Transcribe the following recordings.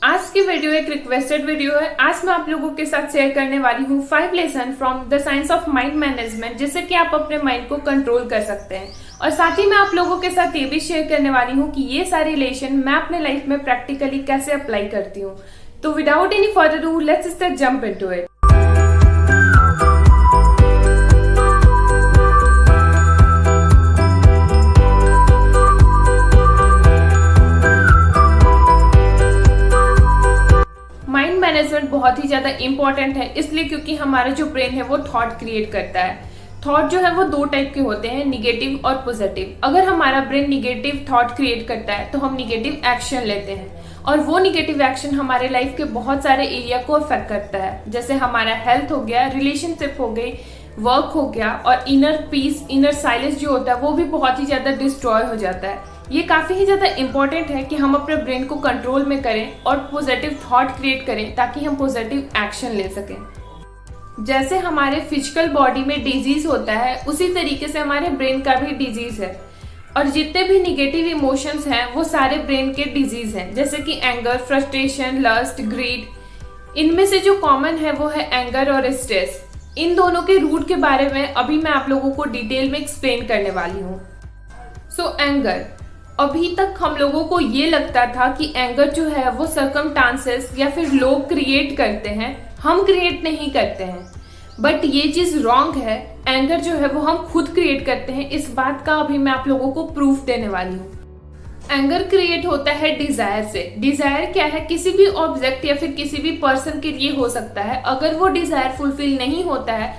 आज की वीडियो एक रिक्वेस्टेड वीडियो है। आज मैं आप लोगों के साथ शेयर करने वाली हूँ 5 lesson from the science of mind management, जिससे कि आप अपने माइंड को कंट्रोल कर सकते हैं। और साथ ही मैं आप लोगों के साथ ये भी शेयर करने वाली हूँ कि ये सारी लेसन मैं अपने लाइफ में प्रैक्टिकली कैसे अप्लाई करती हूँ। तो without any further do let's start jump into it. Management बहुत ही ज्यादा इंपॉर्टेंट है, इसलिए क्योंकि हमारा जो ब्रेन है वो थॉट क्रिएट करता है। थॉट जो है वो दो टाइप के होते हैं, निगेटिव और पॉजिटिव। अगर हमारा ब्रेन निगेटिव थॉट क्रिएट करता है तो हम निगेटिव एक्शन लेते हैं, और वो निगेटिव एक्शन हमारे लाइफ के बहुत सारे एरिया को अफेक्ट करता है, जैसे हमारा हेल्थ हो गया, रिलेशनशिप हो गई, वर्क हो गया, और इनर पीस, इनर साइलेंस जो होता है वो भी बहुत ही ज्यादा डिस्ट्रॉय हो जाता है। ये काफी ही ज्यादा इंपॉर्टेंट है कि हम अपने ब्रेन को कंट्रोल में करें और पॉजिटिव थॉट क्रिएट करें, ताकि हम पॉजिटिव एक्शन ले सकें। जैसे हमारे फिजिकल बॉडी में डिजीज होता है, उसी तरीके से हमारे ब्रेन का भी डिजीज है। और जितने भी निगेटिव इमोशंस हैं वो सारे ब्रेन के डिजीज हैं, जैसे कि एंगर, फ्रस्ट्रेशन, लस्ट, ग्रीड। इनमें से जो कॉमन है वो है एंगर और स्ट्रेस। इन दोनों के रूट के बारे में अभी मैं आप लोगों को डिटेल में एक्सप्लेन करने वाली हूँ। सो एंगर, अभी तक हम लोगों को ये लगता था कि एंगर जो है वो सर्कमस्टांसेस या फिर लोग क्रिएट करते हैं, हम क्रिएट नहीं करते हैं। बट ये चीज रॉन्ग है। एंगर जो है वो हम खुद क्रिएट करते हैं। इस बात का अभी मैं आप लोगों को प्रूफ देने वाली हूँ। एंगर क्रिएट होता है डिजायर से। डिजायर क्या है? किसी भी ऑब्जेक्ट या फिर किसी भी पर्सन के लिए हो सकता है। अगर वो डिजायर फुलफिल नहीं होता है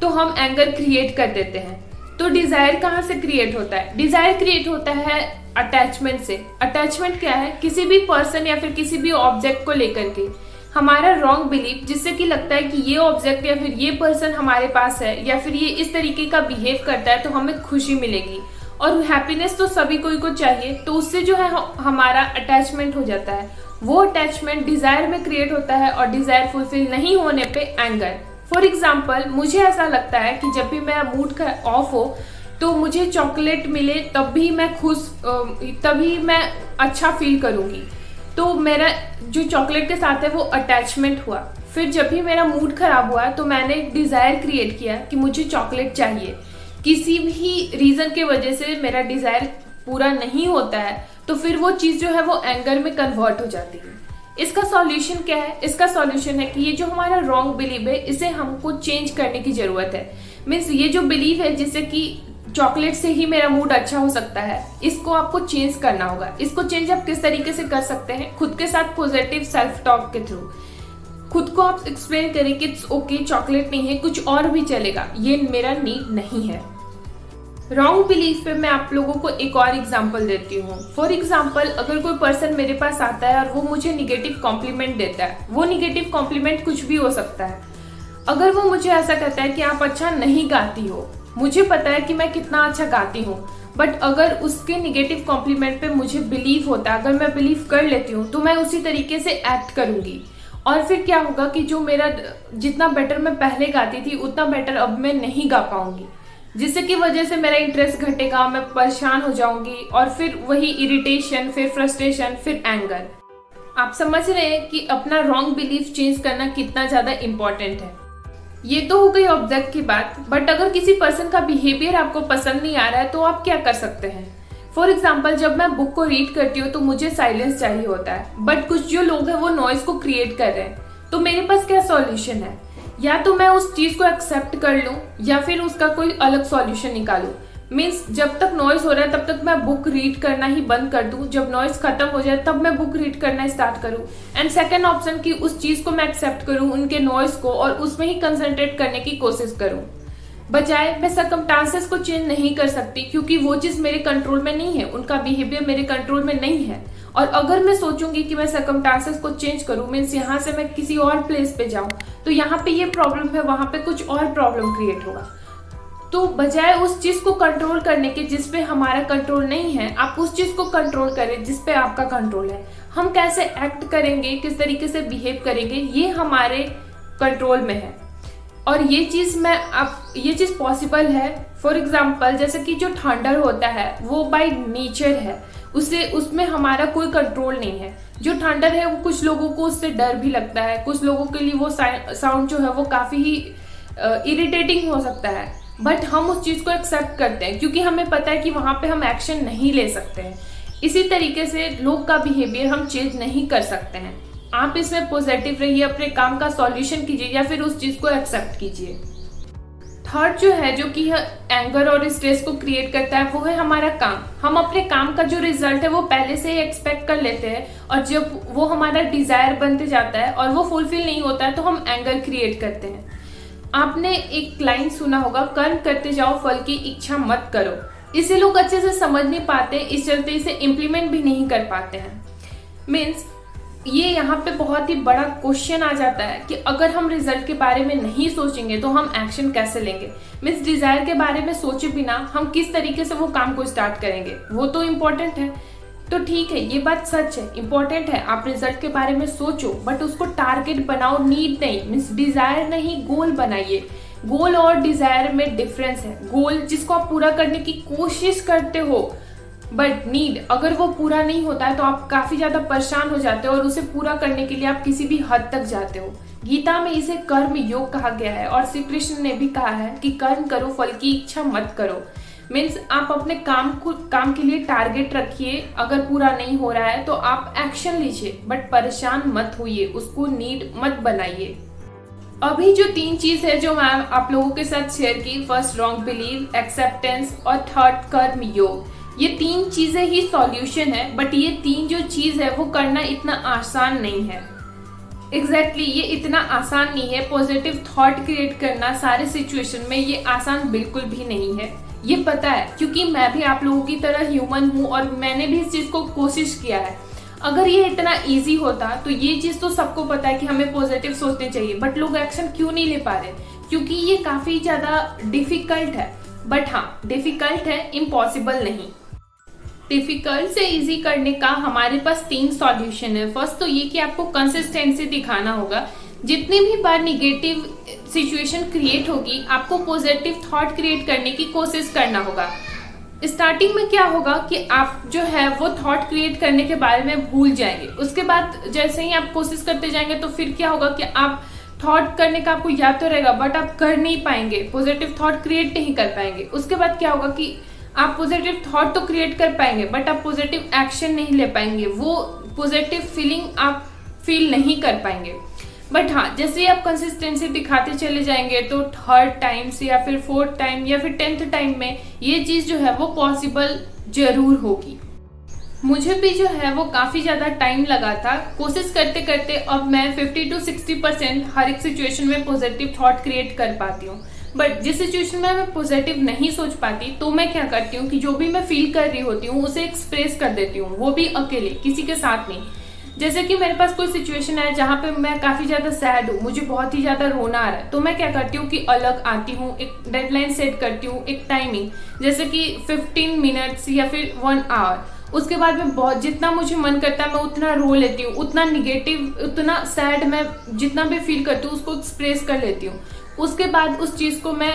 तो हम एंगर क्रिएट कर देते हैं। तो डिजायर कहाँ से क्रिएट होता है? डिजायर क्रिएट होता है अटैचमेंट से। अटैचमेंट क्या है? किसी भी पर्सन या फिर किसी भी ऑब्जेक्ट को लेकर के हमारा रॉन्ग बिलीफ, जिससे कि लगता है कि ये ऑब्जेक्ट या फिर ये पर्सन हमारे पास है, या फिर ये इस तरीके का बिहेव करता है तो हमें खुशी मिलेगी। और हैप्पीनेस तो सभी कोई को चाहिए, तो उससे जो है हमारा अटैचमेंट हो जाता है। वो अटैचमेंट डिजायर में क्रिएट होता है, और डिजायर फुलफिल नहीं होने पे एंगर। फॉर एग्जाम्पल, मुझे ऐसा लगता है कि जब भी मेरा मूड ऑफ हो तो मुझे चॉकलेट मिले तब भी मैं खुश, तभी मैं अच्छा फील करूंगी। तो मेरा जो चॉकलेट के साथ है वो अटैचमेंट हुआ। फिर जब भी मेरा मूड खराब हुआ तो मैंने एक डिजायर क्रिएट किया कि मुझे चॉकलेट चाहिए। किसी भी रीजन के वजह से मेरा डिजायर पूरा नहीं होता है तो फिर वो चीज जो है वो एंगर में कन्वर्ट हो जाती है। इसका सॉल्यूशन क्या है? इसका सॉल्यूशन है कि ये जो हमारा रॉन्ग बिलीव है, इसे हमको चेंज करने की जरूरत है। मीन्स ये जो बिलीव है जिससे कि चॉकलेट से ही मेरा मूड अच्छा हो सकता है, इसको आपको चेंज करना होगा। इसको चेंज आप किस तरीके से कर सकते हैं? खुद के साथ पॉजिटिव सेल्फ टॉक के थ्रू खुद को आप एक्सप्लेन करें कि इट्स ओके, चॉकलेट नहीं है, कुछ और भी चलेगा, ये मेरा नीड नहीं है। रॉन्ग बिलीफ पे मैं आप लोगों को एक और एग्जांपल देती हूँ। फॉर एग्जांपल, अगर कोई पर्सन मेरे पास आता है और वो मुझे निगेटिव कॉम्प्लीमेंट देता है, वो निगेटिव कॉम्प्लीमेंट कुछ भी हो सकता है। अगर वो मुझे ऐसा कहता है कि आप अच्छा नहीं गाती हो, मुझे पता है कि मैं कितना अच्छा गाती हूँ, बट अगर उसके निगेटिव कॉम्प्लीमेंट पे मुझे बिलीव होता है, अगर मैं बिलीव कर लेती हूँ तो मैं उसी तरीके से एक्ट करूंगी। और फिर क्या होगा कि जो मेरा, जितना बेटर मैं पहले गाती थी उतना बेटर अब मैं नहीं गा पाऊंगी, जिससे की वजह से मेरा इंटरेस्ट घटेगा, मैं परेशान हो जाऊंगी, और फिर वही इरिटेशन, फिर फ्रस्ट्रेशन, फिर एंगर। आप समझ रहे हैं कि अपना रॉन्ग बिलीफ चेंज करना कितना ज्यादा इंपॉर्टेंट है। ये तो हो गई ऑब्जेक्ट की बात, बट अगर किसी पर्सन का बिहेवियर आपको पसंद नहीं आ रहा है तो आप क्या कर सकते हैं? फॉर एग्जाम्पल, जब मैं बुक को रीड करती हूँ तो मुझे साइलेंस चाहिए होता है, बट कुछ जो लोग हैं वो नॉइज को क्रिएट कर रहे हैं, तो मेरे पास क्या सॉल्यूशन है? या तो मैं उस चीज को एक्सेप्ट कर लूं या फिर उसका कोई अलग सॉल्यूशन निकालूं। मीन्स जब तक नॉइज हो रहा है तब तक मैं बुक रीड करना ही बंद कर दूं, जब नॉइज खत्म हो जाए तब मैं बुक रीड करना स्टार्ट करूं। एंड सेकंड ऑप्शन कि उस चीज को मैं एक्सेप्ट करूं, उनके नॉइज को, और उसमें ही कंसंट्रेट करने की कोशिश करूं। बजाय मैं सर्कमस्टांसेस को चेंज नहीं कर सकती, क्योंकि वो चीज मेरे कंट्रोल में नहीं है, उनका बिहेवियर मेरे कंट्रोल में नहीं है। और अगर मैं सोचूंगी कि मैं सर्कमस्टांसेस को चेंज करूं, मीन्स यहाँ से मैं किसी और प्लेस पे जाऊं, तो यहाँ पे ये प्रॉब्लम है, वहां पे कुछ और प्रॉब्लम क्रिएट होगा। तो बजाय उस चीज को कंट्रोल करने के जिसपे हमारा कंट्रोल नहीं है, आप उस चीज को कंट्रोल करें जिसपे आपका कंट्रोल है। हम कैसे एक्ट करेंगे, किस तरीके से बिहेव करेंगे, ये हमारे कंट्रोल में है। और ये चीज पॉसिबल है। फॉर एग्जाम्पल, जैसे कि जो थंडर होता है वो बाय नेचर है, उसमें हमारा कोई कंट्रोल नहीं है। जो थंडर है वो कुछ लोगों को उससे डर भी लगता है, कुछ लोगों के लिए वो साउंड जो है वो काफी ही इरिटेटिंग हो सकता है, बट हम उस चीज को एक्सेप्ट करते हैं क्योंकि हमें पता है कि वहां पे हम एक्शन नहीं ले सकते हैं। इसी तरीके से लोग का बिहेवियर हम चेंज नहीं कर सकते हैं। आप इसमें पॉजिटिव रहिए, अपने काम का सॉल्यूशन कीजिए या फिर उस चीज को एक्सेप्ट कीजिए। थर्ड जो है, जो कि एंगर और स्ट्रेस को क्रिएट करता है, वो है हमारा काम। हम अपने काम का जो रिजल्ट है वो पहले से ही एक्सपेक्ट कर लेते हैं, और जब वो हमारा डिजायर बनते जाता है और वो फुलफिल नहीं होता है तो हम एंगर क्रिएट करते हैं। आपने एक लाइन सुना होगा, कर्म करते जाओ फल की इच्छा मत करो। इसे लोग अच्छे से समझ नहीं पाते, इस चलते इसे इम्प्लीमेंट भी नहीं कर पाते हैं। मीन्स ये यहाँ पे बहुत ही बड़ा क्वेश्चन आ जाता है कि अगर हम रिजल्ट के बारे में नहीं सोचेंगे तो हम एक्शन कैसे लेंगे। मीन्स डिजायर के बारे में सोचे बिना हम किस तरीके से वो काम को स्टार्ट करेंगे, वो तो इम्पोर्टेंट है। तो ठीक है, ये बात सच है, इम्पोर्टेंट है, आप रिजल्ट के बारे में सोचो, बट उसको टारगेट बनाओ, नीड नहीं। मीन्स डिजायर नहीं, गोल बनाइए। गोल और डिजायर में डिफरेंस है। गोल जिसको आप पूरा करने की कोशिश करते हो, बट नीड अगर वो पूरा नहीं होता है तो आप काफी ज्यादा परेशान हो जाते हो और उसे पूरा करने के लिए आप किसी भी हद तक जाते हो। गीता में इसे कर्म योग कहा गया है और श्री कृष्ण ने भी कहा है कि कर्म करो, फल की इच्छा मत करो। मीन्स आप अपने काम के लिए टारगेट रखिए, अगर पूरा नहीं हो रहा है तो आप एक्शन लीजिए, बट परेशान मत होइए, उसको नीड मत बनाइए। अभी जो 3 चीज है जो मैं आप लोगों के साथ शेयर की, फर्स्ट रॉन्ग बिलीव, एक्सेप्टेंस और थर्ड कर्म योग, ये 3 चीजें ही सॉल्यूशन है, बट ये 3 जो चीज है वो करना इतना आसान नहीं है। एग्जैक्टली ये इतना आसान नहीं है। पॉजिटिव थॉट क्रिएट करना सारे सिचुएशन में ये आसान बिल्कुल भी नहीं है, ये पता है, क्योंकि मैं भी आप लोगों की तरह ह्यूमन हूँ और मैंने भी इस चीज को कोशिश किया है। अगर ये इतना इजी होता तो ये चीज तो सबको पता है कि हमें पॉजिटिव सोचने चाहिए, बट लोग एक्शन क्यों नहीं ले पा रहे? क्योंकि ये काफी ज्यादा डिफिकल्ट है। बट हाँ, डिफिकल्ट है, इम्पॉसिबल नहीं। डिफिकल्ट से इजी करने का हमारे पास 3 सॉल्यूशन है। फर्स्ट तो ये कि आपको कंसिस्टेंसी दिखाना होगा। जितनी भी बार निगेटिव सिचुएशन क्रिएट होगी, आपको पॉजिटिव थॉट क्रिएट करने की कोशिश करना होगा। स्टार्टिंग में क्या होगा कि आप जो है वो थॉट क्रिएट करने के बारे में भूल जाएंगे। उसके बाद जैसे ही आप कोशिश करते जाएंगे तो फिर क्या होगा कि आप थॉट करने का आपको याद तो रहेगा, बट आप कर नहीं पाएंगे, पॉजिटिव थॉट क्रिएट नहीं कर पाएंगे। उसके बाद क्या होगा कि आप पॉजिटिव थॉट तो क्रिएट कर पाएंगे, बट आप पॉजिटिव एक्शन नहीं ले पाएंगे, वो पॉजिटिव फीलिंग आप फील नहीं कर पाएंगे। बट हाँ, जैसे ही आप कंसिस्टेंसी दिखाते चले जाएंगे तो थर्ड टाइम से या फिर 4th टाइम या फिर 10th टाइम में ये चीज जो है वो पॉसिबल जरूर होगी। मुझे भी जो है वो काफी ज्यादा टाइम लगा था, कोशिश करते करते अब मैं 50 to 60% हर एक सिचुएशन में पॉजिटिव थॉट क्रिएट कर पाती हूँ। बट जिस सिचुएशन में मैं पॉजिटिव नहीं सोच पाती तो मैं क्या करती हूँ कि जो भी मैं फील कर रही होती हूँ उसे एक्सप्रेस कर देती हूँ, वो भी अकेले, किसी के साथ नहीं। जैसे कि मेरे पास कोई सिचुएशन है जहाँ पे मैं काफी ज्यादा सैड हूँ, मुझे बहुत ही ज्यादा रोना आ रहा है, तो मैं क्या करती हूँ कि अलग आती हूँ, एक डेडलाइन सेट करती हूँ, एक टाइमिंग, जैसे कि 15 मिनट्स या फिर 1 आवर। उसके बाद में बहुत जितना मुझे मन करता है मैं उतना रो लेती हूँ, उतना निगेटिव, उतना सैड मैं जितना भी फील करती हूँ उसको एक्सप्रेस कर लेती हूँ। उसके बाद उस चीज को मैं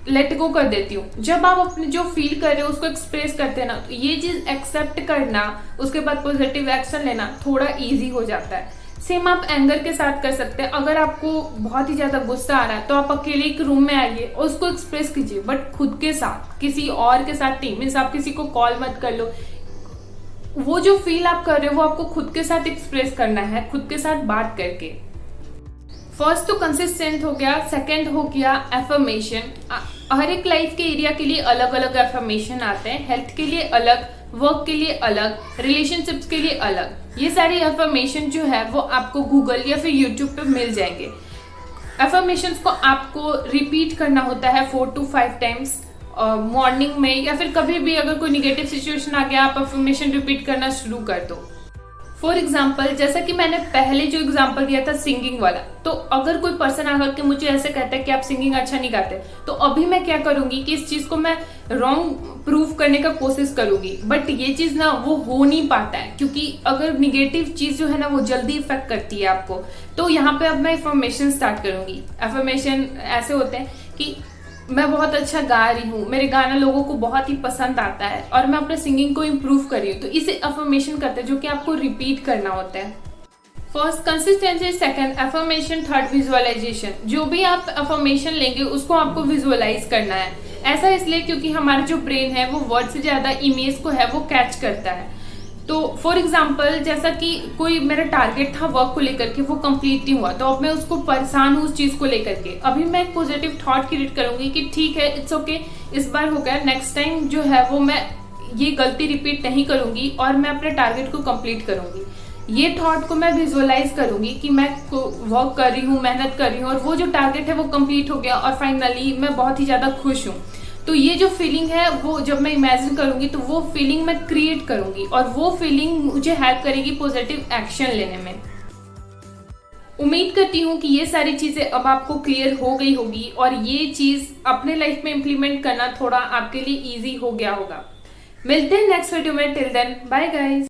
लेट गो कर देती हूँ। जब आप अपने जो फील कर रहे हो उसको एक्सप्रेस करते हैं ना, तो ये चीज एक्सेप्ट करना, उसके बाद पॉजिटिव एक्शन लेना थोड़ा इजी हो जाता है। सेम आप एंगर के साथ कर सकते हैं। अगर आपको बहुत ही ज्यादा गुस्सा आ रहा है तो आप अकेले एक रूम में आइए और उसको एक्सप्रेस कीजिए, बट खुद के साथ, किसी और के साथ नहीं। मीन्स आप किसी को कॉल मत कर लो, वो जो फील आप कर रहे हो वो आपको खुद के साथ एक्सप्रेस करना है, खुद के साथ बात करके। फर्स्ट तो कंसिस्टेंट हो गया, सेकंड हो गया एफर्मेशन। हर एक लाइफ के एरिया के लिए अलग अलग एफर्मेशन आते हैं, हेल्थ के लिए अलग, वर्क के लिए अलग, रिलेशनशिप्स के लिए अलग। ये सारी एफर्मेशन जो है वो आपको गूगल या फिर यूट्यूब पे मिल जाएंगे। एफर्मेशंस को आपको रिपीट करना होता है 4 to 5 टाइम्स मॉर्निंग में, या फिर कभी भी अगर कोई निगेटिव सिचुएशन आ गया आप एफर्मेशन रिपीट करना शुरू कर दो। फॉर एग्जाम्पल, जैसा कि मैंने पहले जो एग्जाम्पल दिया था सिंगिंग वाला, तो अगर कोई पर्सन आकर के मुझे ऐसे कहता है कि आप सिंगिंग अच्छा नहीं गाते, तो अभी मैं क्या करूंगी कि इस चीज को मैं रॉन्ग प्रूव करने का कोशिश करूंगी। बट ये चीज ना वो हो नहीं पाता है, क्योंकि अगर निगेटिव चीज जो है ना वो जल्दी इफेक्ट करती है आपको। तो यहाँ पे अब मैं एफर्मेशन स्टार्ट करूंगी। एफर्मेशन ऐसे होते हैं कि मैं बहुत अच्छा गा रही हूँ, मेरे गाना लोगों को बहुत ही पसंद आता है और मैं अपने सिंगिंग को इम्प्रूव कर रही हूँ। तो इसे अफर्मेशन करते हैं जो कि आपको रिपीट करना होता है। First consistency, second affirmation, third visualisation. जो भी आप अफर्मेशन लेंगे उसको आपको विजुअलाइज करना है। ऐसा इसलिए क्योंकि हमारा जो ब्रेन है वो वर्ड से ज्यादा इमेज को है वो कैच करता है। तो फॉर एग्जाम्पल जैसा कि कोई मेरा टारगेट था वर्क को लेकर के, वो कंप्लीट नहीं हुआ, तो अब मैं उसको परेशान हूँ उस चीज को लेकर के। अभी मैं एक पॉजिटिव थॉट क्रिएट करूंगी कि ठीक है, इट्स ओके, इस बार हो गया, नेक्स्ट टाइम जो है वो मैं ये गलती रिपीट नहीं करूंगी और मैं अपने टारगेट को कंप्लीट करूंगी। ये थॉट को मैं विजुअलाइज करूंगी कि मैं वर्क कर रही हूँ, मेहनत कर रही हूँ और वो जो टारगेट है वो कंप्लीट हो गया और फाइनली मैं बहुत ही ज्यादा खुश हूँ। तो ये जो फीलिंग है वो जब मैं इमेजिन करूंगी तो वो फीलिंग मैं क्रिएट करूंगी और वो फीलिंग मुझे हेल्प करेगी पॉजिटिव एक्शन लेने में। उम्मीद करती हूँ कि ये सारी चीजें अब आपको क्लियर हो गई होगी और ये चीज अपने लाइफ में इम्प्लीमेंट करना थोड़ा आपके लिए इजी हो गया होगा। मिलते हैं नेक्स्ट वीडियो में। Till then bye guys.